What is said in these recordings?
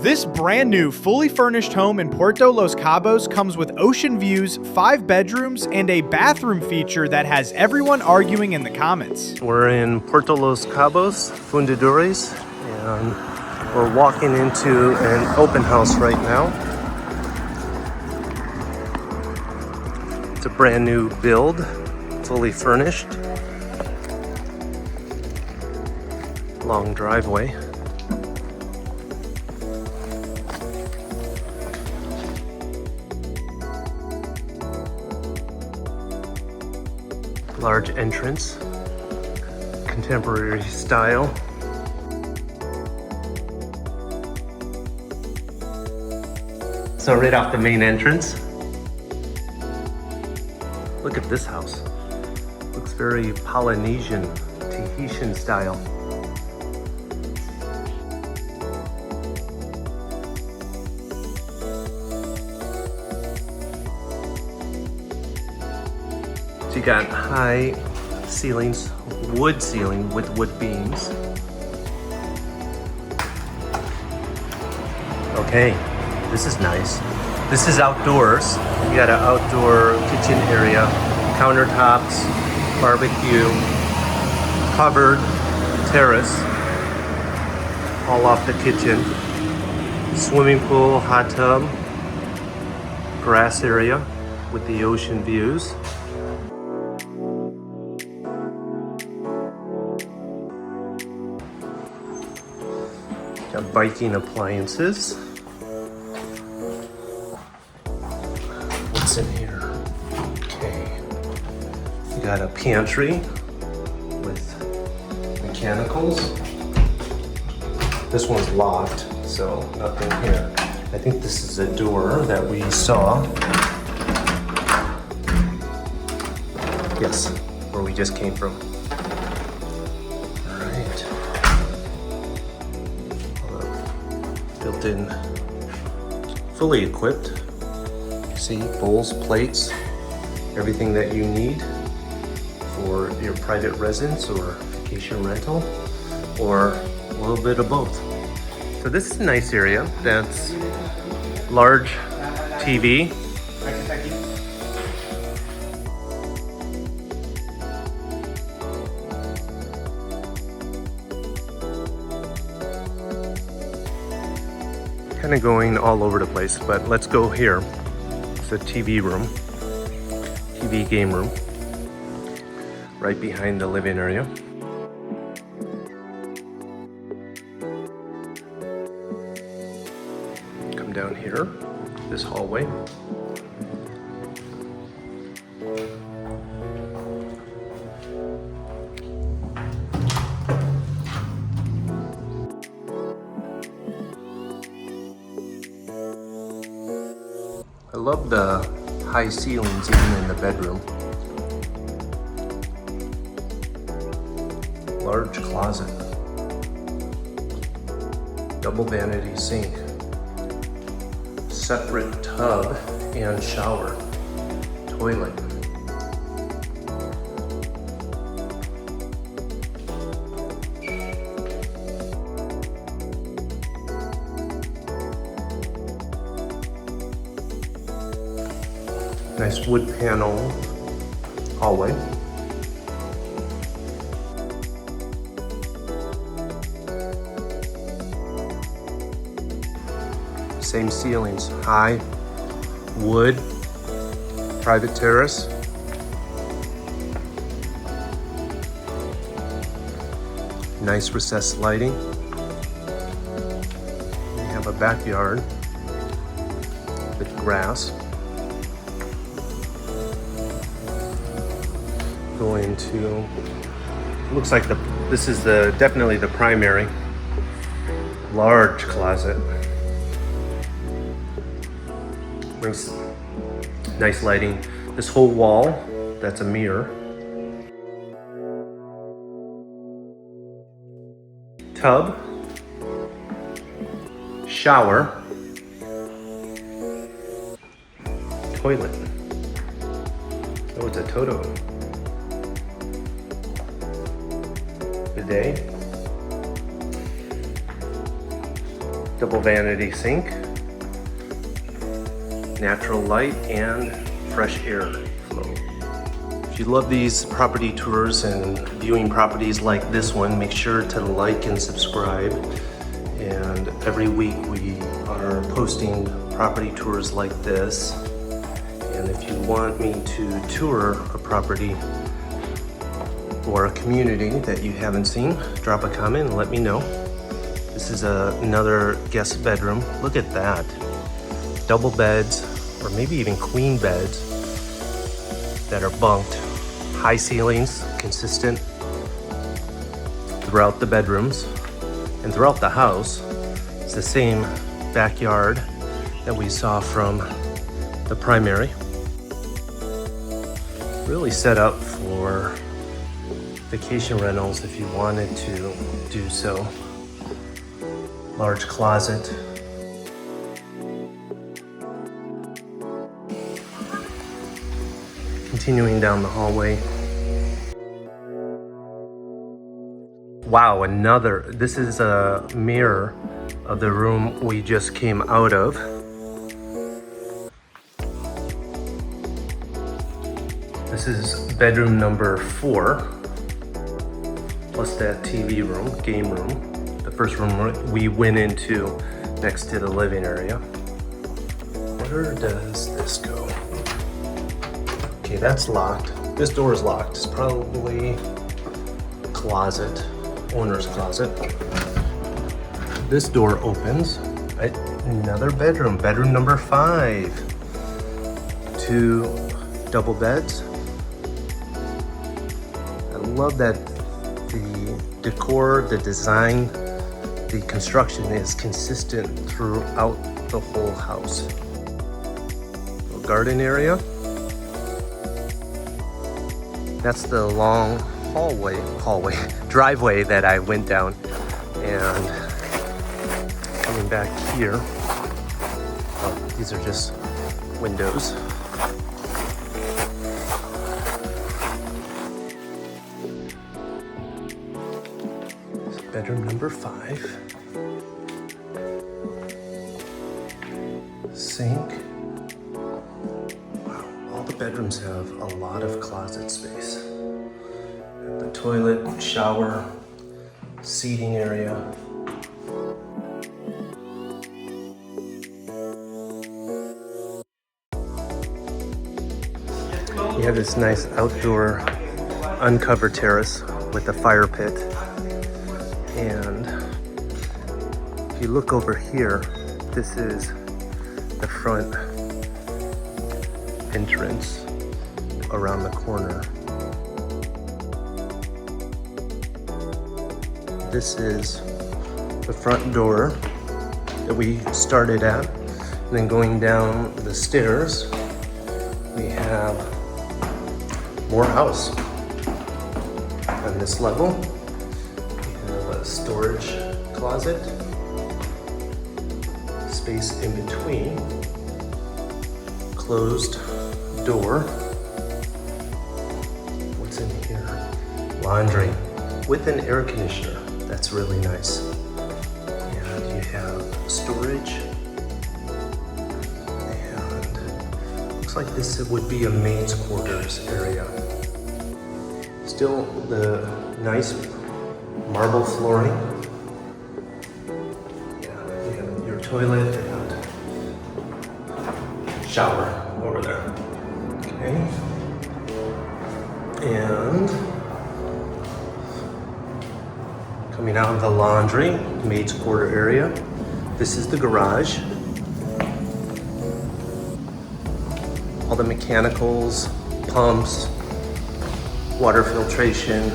This brand new, fully furnished home in Puerto Los Cabos comes with ocean views, 5 bedrooms, and a bathroom feature that has everyone arguing in the comments. We're in Puerto Los Cabos, Fundidores, and we're walking into an open house right now. It's a brand new build, fully furnished. Long driveway. Large entrance, contemporary style. So right off the main entrance, look at this house. Looks very Polynesian, Tahitian style. You got high ceilings, wood ceiling with wood beams. Okay, this is nice. This is outdoors. You got an outdoor kitchen area, countertops, barbecue, covered terrace, all off the kitchen. Swimming pool, hot tub, grass area with the ocean views. Got biking appliances. What's in here? Okay. You got a pantry with mechanicals. This one's locked, so nothing here. I think this is a door that we saw. Yes, where we just came from. Built-in, fully equipped. See, bowls, plates, everything that you need for your private residence or vacation rental, or a little bit of both. So this is a nice area. That's large TV. Kind of going all over the place, but let's go here. It's a TV room, TV game room, right behind the living area. Come down here, this hallway. I love the high ceilings even in the bedroom. Large closet. Double vanity sink. Separate tub and shower. Toilet. Nice wood panel hallway. Same ceilings, high wood, private terrace. Nice recessed lighting. We have a backyard with grass. Going to, looks like this is definitely the primary. Large closet. Brings nice lighting. This whole wall, that's a mirror. Tub. Shower. Toilet. Oh, it's a Toto. Bidet. Double vanity sink, natural light, and fresh air flow. If you love these property tours and viewing properties like this one, make sure to like and subscribe. And every week we are posting property tours like this. And if you want me to tour a property or a community that you haven't seen, drop a comment and let me know. This is another guest bedroom. Look at that. Double beds, or maybe even queen beds that are bunked. High ceilings, consistent throughout the bedrooms and throughout the house. It's the same backyard that we saw from the primary. Really set up for vacation rentals if you wanted to do so. Large closet. Continuing down the hallway. Wow, this is a mirror of the room we just came out of. This is bedroom number 4, plus that TV room, game room. The first room we went into next to the living area. Where does this go? Okay, that's locked. This door is locked. It's probably a closet, owner's closet. This door opens. Another bedroom, bedroom number 5. 2 double beds. I love that the decor, the design, the construction is consistent throughout the whole house. Little garden area. That's the long driveway that I went down. And coming back here, oh, these are just windows. Bedroom number 5. Sink. Wow, all the bedrooms have a lot of closet space. The toilet, shower, seating area. You have this nice outdoor uncovered terrace with a fire pit. And if you look over here, this is the front entrance around the corner. This is the front door that we started at. And then going down the stairs, we have more house. On this level, storage closet, space in between, closed door. What's in here? Laundry with an air conditioner. That's really nice. And you have storage, and looks like this would be a maid's quarters area. Still the nice marble flooring. Yeah, you have your toilet and shower over there. Okay. And coming out of the laundry, maid's quarter area. This is the garage. All the mechanicals, pumps, water filtration,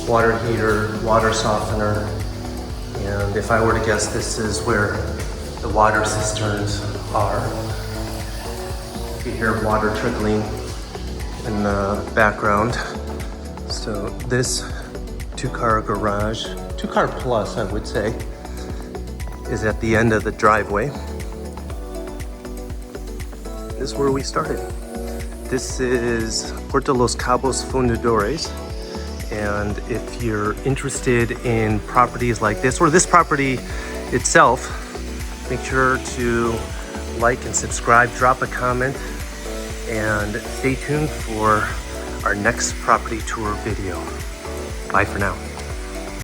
water heater, water softener, and if I were to guess, this is where the water cisterns are. You hear water trickling in the background. So this 2-car garage, 2-car plus I would say, is at the end of the driveway. This is where we started. This is Puerto Los Cabos Fundadores. And if you're interested in properties like this, or this property itself, Make sure to like and subscribe, drop a comment, and stay tuned for our next property tour video. Bye for now.